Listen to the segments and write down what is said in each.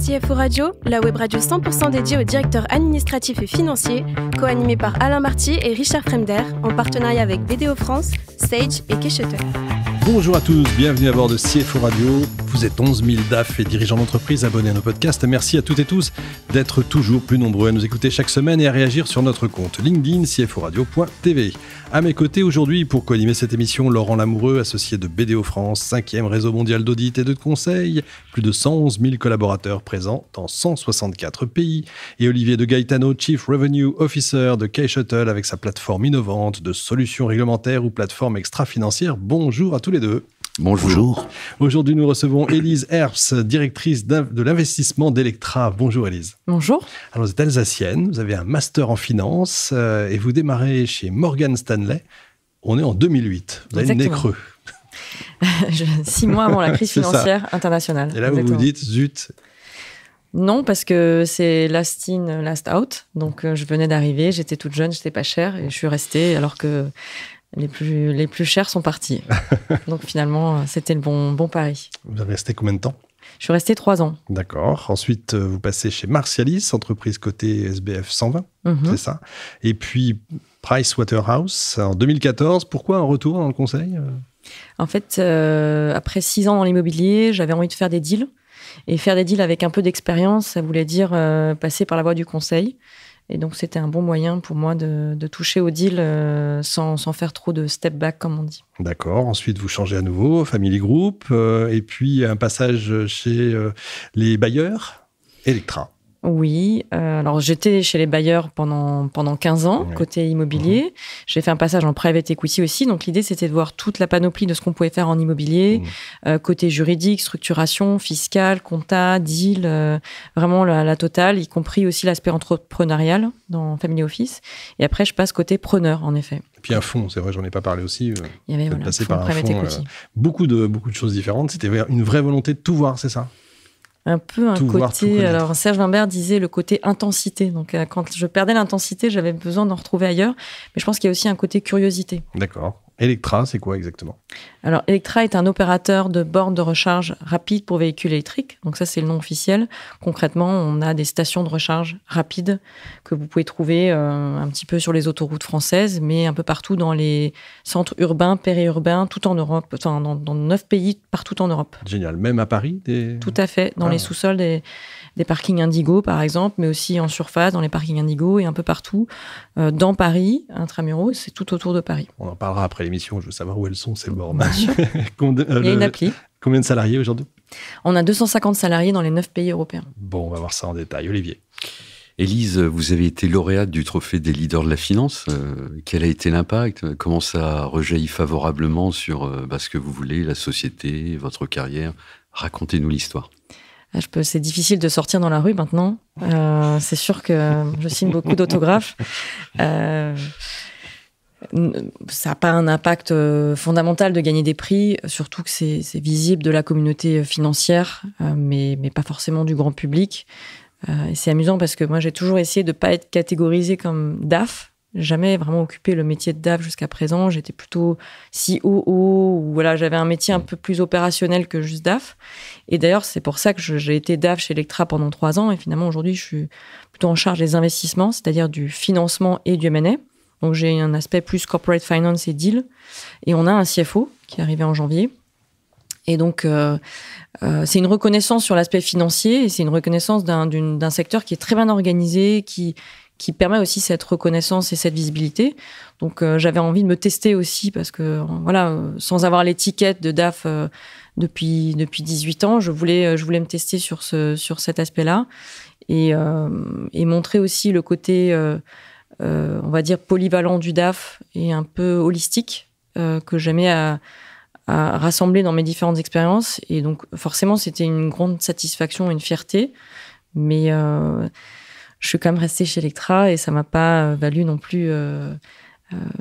CFO Radio, la web radio 100% dédiée aux directeurs administratifs et financiers, co-animée par Alain Marty et Richard Fremder, en partenariat avec BDO France, Sage et Keshutter. Bonjour à tous, bienvenue à bord de CFO Radio. Vous êtes 11 000 DAF et dirigeants d'entreprise abonnés à nos podcasts. Merci à toutes et tous d'être toujours plus nombreux à nous écouter chaque semaine et à réagir sur notre compte LinkedIn cforadio.tv. À mes côtés aujourd'hui, pour co-animer cette émission, Laurent Lamoureux, associé de BDO France, 5e réseau mondial d'audit et de conseil, plus de 111 000 collaborateurs présents dans 164 pays, et Olivier de Gaetano, Chief Revenue Officer de Keshutter, avec sa plateforme innovante de solutions réglementaires ou plateforme extra-financière. Bonjour à tous les deux. Bonjour. Aujourd'hui, nous recevons Élise Herbst, directrice de l'investissement d'Electra. Bonjour Élise. Bonjour. Alors, vous êtes alsacienne, vous avez un master en finance et vous démarrez chez Morgan Stanley. On est en 2008. Vous avez le nez creux. 6 mois avant la crise financière internationale. Et là, vous vous dites, zut. Non, parce que c'est last in, last out. Donc, je venais d'arriver, j'étais toute jeune, j'étais pas chère et je suis restée alors que les plus chers sont partis. Donc, finalement, c'était le bon pari. Vous êtes resté combien de temps ? Je suis restée 3 ans. D'accord. Ensuite, vous passez chez Marcialis, entreprise cotée SBF 120, c'est ça. Et puis, Pricewaterhouse en 2014. Pourquoi un retour dans le conseil ? En fait, après 6 ans dans l'immobilier, j'avais envie de faire des deals. Et faire des deals avec un peu d'expérience, ça voulait dire passer par la voie du conseil. Et donc, c'était un bon moyen pour moi de toucher au deal sans faire trop de step back, comme on dit. D'accord. Ensuite, vous changez à nouveau, Family Group, et puis un passage chez les bailleurs, Electra. Oui. Alors, j'étais chez les bailleurs pendant 15 ans, côté immobilier. J'ai fait un passage en private equity aussi. Donc, l'idée, c'était de voir toute la panoplie de ce qu'on pouvait faire en immobilier, côté juridique, structuration, fiscale, compta, deal, vraiment la totale, y compris aussi l'aspect entrepreneurial dans Family Office. Et après, je passe côté preneur, en effet. Et puis un fonds, c'est vrai, j'en ai pas parlé aussi. Il y avait passé fonds par un private fonds, equity. Beaucoup de choses différentes. C'était une vraie volonté de tout voir, c'est ça ? Un peu un tout côté... voir, tout connaître. Alors, Serge Wimbert disait le côté intensité. Donc, quand je perdais l'intensité, j'avais besoin d'en retrouver ailleurs. Mais je pense qu'il y a aussi un côté curiosité. D'accord. Electra, c'est quoi exactement ? Alors, Electra est un opérateur de bornes de recharge rapide pour véhicules électriques. Donc ça, c'est le nom officiel. Concrètement, on a des stations de recharge rapides que vous pouvez trouver un petit peu sur les autoroutes françaises, mais un peu partout dans les centres urbains, périurbains, tout en Europe, enfin, dans 9 pays partout en Europe. Génial. Même à Paris Tout à fait. Dans les sous-sols des parkings Indigo, par exemple, mais aussi en surface, dans les parkings Indigo et un peu partout. Dans Paris, intramuros, c'est tout autour de Paris. On en parlera après l'émission. Je veux savoir où elles sont, ces bornes. Il y a une appli. Combien de salariés aujourd'hui ? On a 250 salariés dans les 9 pays européens. Bon, on va voir ça en détail. Olivier. Élise, vous avez été lauréate du trophée des leaders de la finance. Quel a été l'impact ? Comment ça rejaillit favorablement sur ce que vous voulez, la société, votre carrière ? Racontez-nous l'histoire. C'est difficile de sortir dans la rue maintenant. C'est sûr que je signe beaucoup d'autographes. Ça n'a pas un impact fondamental de gagner des prix, surtout que c'est visible de la communauté financière, mais pas forcément du grand public. Et c'est amusant parce que moi, j'ai toujours essayé de ne pas être catégorisée comme DAF. Jamais vraiment occupé le métier de DAF jusqu'à présent. J'étais plutôt COO, ou voilà, j'avais un métier un peu plus opérationnel que juste DAF. Et d'ailleurs, c'est pour ça que j'ai été DAF chez Electra pendant 3 ans. Et finalement, aujourd'hui, je suis plutôt en charge des investissements, c'est-à-dire du financement et du M&A. Donc, j'ai un aspect plus corporate finance et deal. Et on a un CFO qui est arrivé en janvier. Et donc, c'est une reconnaissance sur l'aspect financier et c'est une reconnaissance d'un secteur qui est très bien organisé, qui permet aussi cette reconnaissance et cette visibilité. Donc, j'avais envie de me tester aussi parce que, voilà, sans avoir l'étiquette de DAF depuis 18 ans, je voulais me tester sur cet aspect-là et montrer aussi le côté... on va dire polyvalent du DAF et un peu holistique que j'aimais à rassembler dans mes différentes expériences. Et donc, forcément, c'était une grande satisfaction et une fierté. Mais je suis quand même restée chez Electra et ça ne m'a pas valu non plus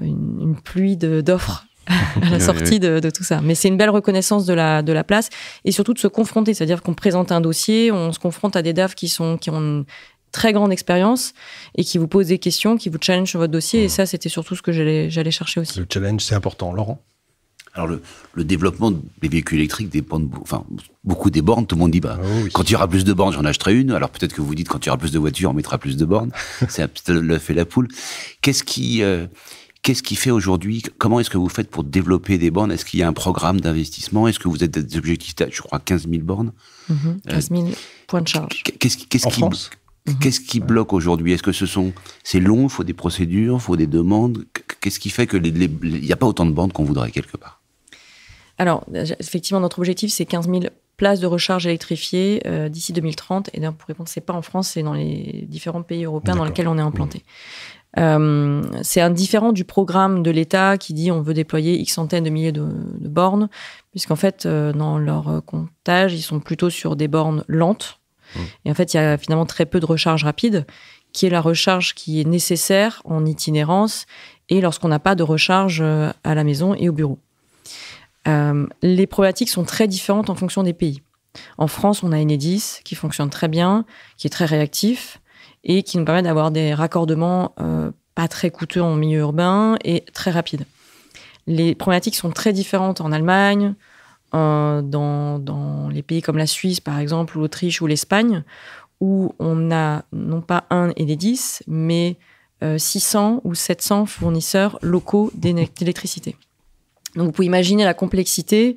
une pluie d'offres à la sortie de tout ça. Mais c'est une belle reconnaissance de la place et surtout de se confronter. C'est-à-dire qu'on présente un dossier, on se confronte à des DAF qui ont une très grande expérience et qui vous posent des questions, qui vous challenge sur votre dossier. Et ça, c'était surtout ce que j'allais chercher aussi. Le challenge, c'est important. Laurent ? Alors, le développement des véhicules électriques dépend beaucoup des bornes. Tout le monde dit, quand il y aura plus de bornes, j'en achèterai une. Alors, peut-être que vous dites, quand il y aura plus de voitures, on mettra plus de bornes. C'est un peu l'œuf et la poule. Qu'est-ce qui fait aujourd'hui, comment est-ce que vous faites pour développer des bornes? Est-ce qu'il y a un programme d'investissement? Est-ce que vous êtes des objectifs, je crois, 15 000 bornes? 15 000 points de charge. Qu'est-ce qui bloque aujourd'hui? Est-ce que c'est long, il faut des procédures, il faut des demandes? Qu'est-ce qui fait qu'il n'y a pas autant de bornes qu'on voudrait quelque part? Alors, effectivement, notre objectif, c'est 15 000 places de recharge électrifiées d'ici 2030. Et pour répondre, c'est pas en France, c'est dans les différents pays européens dans lesquels on est implanté. C'est indifférent du programme de l'État qui dit on veut déployer X centaines de milliers de bornes, puisqu'en fait, dans leur comptage, ils sont plutôt sur des bornes lentes. Et en fait, il y a finalement très peu de recharge rapide, qui est la recharge qui est nécessaire en itinérance et lorsqu'on n'a pas de recharge à la maison et au bureau. Les problématiques sont très différentes en fonction des pays. En France, on a Enedis qui fonctionne très bien, qui est très réactif et qui nous permet d'avoir des raccordements pas très coûteux en milieu urbain et très rapides. Les problématiques sont très différentes en Allemagne, dans les pays comme la Suisse, par exemple, ou l'Autriche ou l'Espagne, où on a non pas un Enedis, mais 600 ou 700 fournisseurs locaux d'électricité. Donc, vous pouvez imaginer la complexité,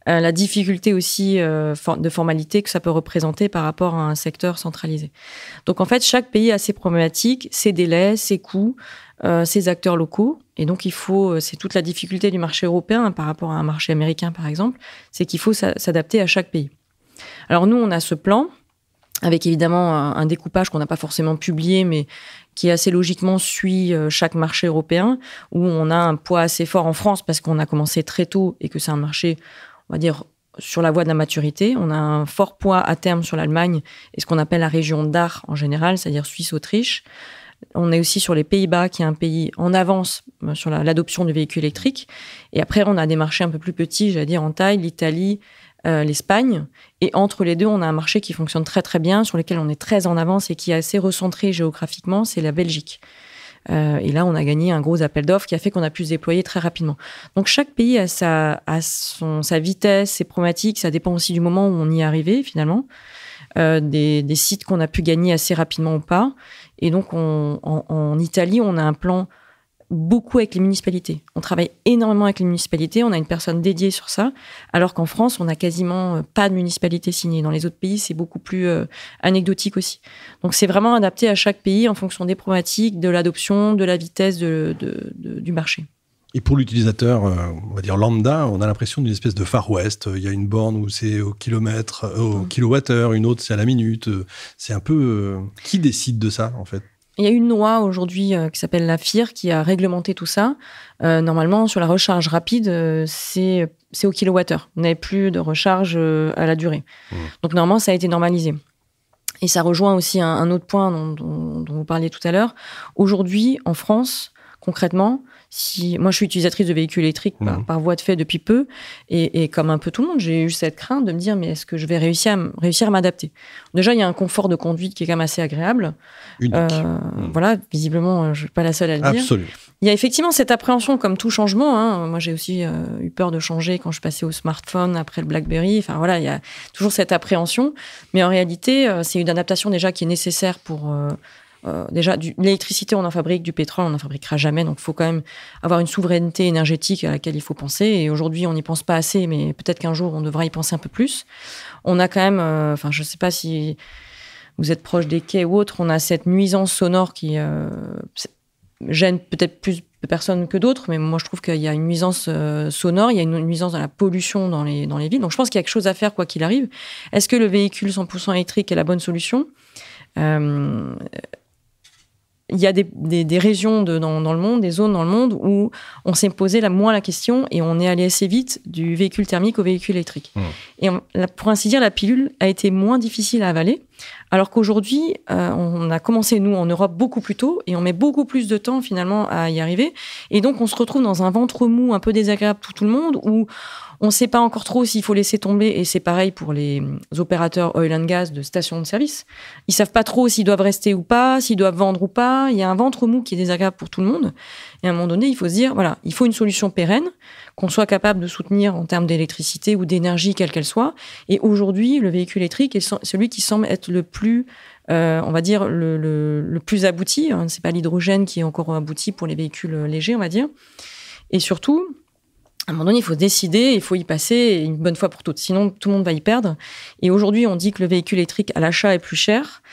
la difficulté aussi de formalité que ça peut représenter par rapport à un secteur centralisé. Donc, en fait, chaque pays a ses problématiques, ses délais, ses coûts, ses acteurs locaux. Et donc, c'est toute la difficulté du marché européen par rapport à un marché américain, par exemple, c'est qu'il faut s'adapter à chaque pays. Alors, nous, on a ce plan, avec évidemment un découpage qu'on n'a pas forcément publié, mais qui assez logiquement suit chaque marché européen, où on a un poids assez fort en France parce qu'on a commencé très tôt et que c'est un marché, on va dire, sur la voie de la maturité. On a un fort poids à terme sur l'Allemagne et ce qu'on appelle la région d'Ar en général, c'est-à-dire Suisse-Autriche. On est aussi sur les Pays-Bas, qui est un pays en avance sur l'adoption du véhicule électrique. Et après, on a des marchés un peu plus petits, j'allais dire en taille, l'Italie, l'Espagne. Et entre les deux, on a un marché qui fonctionne très très bien, sur lequel on est très en avance et qui est assez recentré géographiquement, c'est la Belgique. Et là, on a gagné un gros appel d'offres qui a fait qu'on a pu se déployer très rapidement. Donc, chaque pays a sa vitesse, ses problématiques. Ça dépend aussi du moment où on y est arrivé, finalement. Des sites qu'on a pu gagner assez rapidement ou pas. Et donc, en Italie, on a un plan beaucoup avec les municipalités. On travaille énormément avec les municipalités. On a une personne dédiée sur ça. Alors qu'en France, on n'a quasiment pas de municipalité signée. Dans les autres pays, c'est beaucoup plus anecdotique aussi. Donc, c'est vraiment adapté à chaque pays en fonction des problématiques, de l'adoption, de la vitesse du marché. Et pour l'utilisateur, on va dire lambda, on a l'impression d'une espèce de Far West. Il y a une borne où c'est au kilomètre, au kilowattheure, une autre c'est à la minute. C'est un peu... qui décide de ça, en fait? Il y a une loi aujourd'hui qui s'appelle la FIR qui a réglementé tout ça. Normalement, sur la recharge rapide, c'est au kilowattheure. On n'avait plus de recharge à la durée. Donc, normalement, ça a été normalisé. Et ça rejoint aussi un autre point dont vous parliez tout à l'heure. Aujourd'hui, en France, concrètement, moi je suis utilisatrice de véhicules électriques par voie de fait depuis peu, et comme un peu tout le monde, j'ai eu cette crainte de me dire mais est-ce que je vais réussir à m'adapter? Déjà, il y a un confort de conduite qui est quand même assez agréable. Voilà, visiblement, je ne suis pas la seule à le dire. Absolument. Il y a effectivement cette appréhension comme tout changement. Moi, j'ai aussi eu peur de changer quand je passais au smartphone après le BlackBerry. Enfin voilà, il y a toujours cette appréhension. Mais en réalité, c'est une adaptation déjà qui est nécessaire pour... déjà, l'électricité, on en fabrique, du pétrole, on n'en fabriquera jamais. Donc, il faut quand même avoir une souveraineté énergétique à laquelle il faut penser. Et aujourd'hui, on n'y pense pas assez, mais peut-être qu'un jour, on devra y penser un peu plus. On a quand même, je ne sais pas si vous êtes proche des quais ou autres, on a cette nuisance sonore qui gêne peut-être plus de personnes que d'autres, mais moi, je trouve qu'il y a une nuisance sonore, il y a une nuisance dans la pollution dans les villes. Donc, je pense qu'il y a quelque chose à faire, quoi qu'il arrive. Est-ce que le véhicule 100% électrique est la bonne solution ? Il y a des régions dans le monde, des zones dans le monde où on s'est posé moins la question et on est allé assez vite du véhicule thermique au véhicule électrique. Et pour ainsi dire, la pilule a été moins difficile à avaler, alors qu'aujourd'hui, on a commencé, nous, en Europe, beaucoup plus tôt et on met beaucoup plus de temps, finalement, à y arriver. Et donc, on se retrouve dans un ventre mou un peu désagréable pour tout le monde où On ne sait pas encore trop s'il faut laisser tomber, et c'est pareil pour les opérateurs oil and gas de stations de service. Ils ne savent pas trop s'ils doivent rester ou pas, s'ils doivent vendre ou pas. Il y a un ventre mou qui est désagréable pour tout le monde. Et à un moment donné, il faut se dire, voilà, il faut une solution pérenne, qu'on soit capable de soutenir en termes d'électricité ou d'énergie, quelle qu'elle soit. Et aujourd'hui, le véhicule électrique est celui qui semble être le plus, on va dire, le plus abouti. Ce n'est pas l'hydrogène qui est encore abouti pour les véhicules légers, on va dire. Et surtout, à un moment donné, il faut décider, il faut y passer une bonne fois pour toutes. Sinon, tout le monde va y perdre. Et aujourd'hui, on dit que le véhicule électrique à l'achat est plus cher.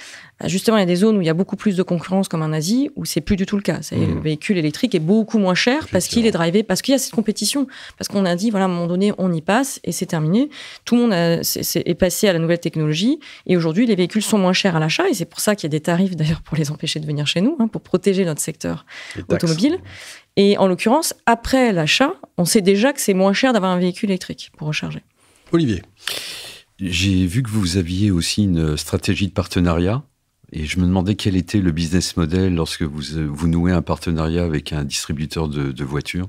Justement, il y a des zones où il y a beaucoup plus de concurrence, comme en Asie, où c'est plus du tout le cas. Le véhicule électrique est beaucoup moins cher parce qu'il est drivé, parce qu'il y a cette compétition. Parce qu'on a dit, voilà, à un moment donné, on y passe et c'est terminé. Tout le monde est passé à la nouvelle technologie. Et aujourd'hui, les véhicules sont moins chers à l'achat. Et c'est pour ça qu'il y a des tarifs, d'ailleurs, pour les empêcher de venir chez nous, pour protéger notre secteur automobile. Et en l'occurrence, après l'achat, on sait déjà que c'est moins cher d'avoir un véhicule électrique pour recharger. Olivier. J'ai vu que vous aviez aussi une stratégie de partenariat. Et je me demandais quel était le business model lorsque vous nouez un partenariat avec un distributeur de voitures.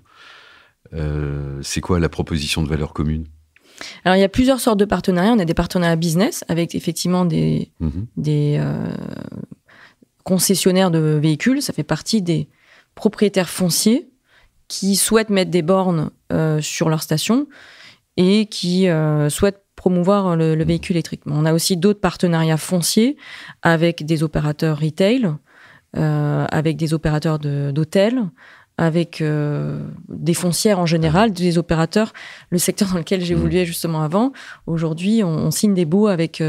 C'est quoi la proposition de valeur commune ? Alors, il y a plusieurs sortes de partenariats. On a des partenariats business avec effectivement des concessionnaires de véhicules. Ça fait partie des propriétaires fonciers qui souhaitent mettre des bornes sur leur station et qui souhaitent promouvoir le véhicule électrique. On a aussi d'autres partenariats fonciers avec des opérateurs retail, avec des opérateurs d'hôtels, avec des foncières en général, des opérateurs, le secteur dans lequel j'évoluais justement avant. Aujourd'hui, on signe des baux avec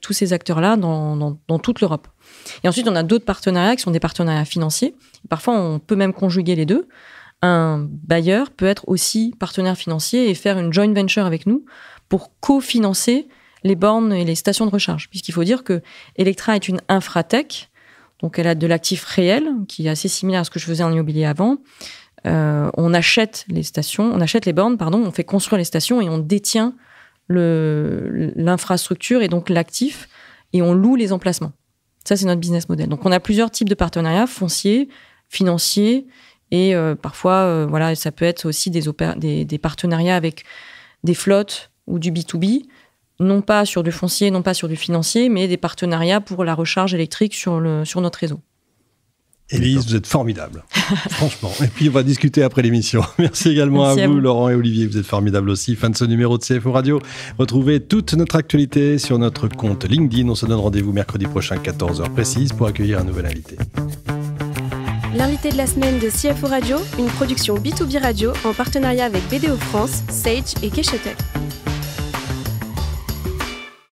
tous ces acteurs-là dans toute l'Europe. Et ensuite, on a d'autres partenariats qui sont des partenariats financiers. Parfois, on peut même conjuguer les deux. Un bailleur peut être aussi partenaire financier et faire une joint venture avec nous pour cofinancer les bornes et les stations de recharge. Puisqu'il faut dire que Electra est une infratech, donc elle a de l'actif réel, qui est assez similaire à ce que je faisais en immobilier avant. On achète les stations, on achète les bornes, on fait construire les stations et on détient l'infrastructure et donc l'actif, et on loue les emplacements. Ça, c'est notre business model. Donc on a plusieurs types de partenariats, fonciers, financiers, et parfois, ça peut être aussi des partenariats avec des flottes ou du B2B, non pas sur du foncier, non pas sur du financier, mais des partenariats pour la recharge électrique sur notre réseau. Élise, vous êtes formidable, franchement. Et puis, on va discuter après l'émission. Merci également à vous, Laurent et Olivier. Vous êtes formidables aussi. Fin de ce numéro de CFO Radio. Retrouvez toute notre actualité sur notre compte LinkedIn. On se donne rendez-vous mercredi prochain, 14h précise, pour accueillir un nouvel invité. L'invité de la semaine de CFO Radio, une production B2B Radio en partenariat avec BDO France, Sage et Keshetel.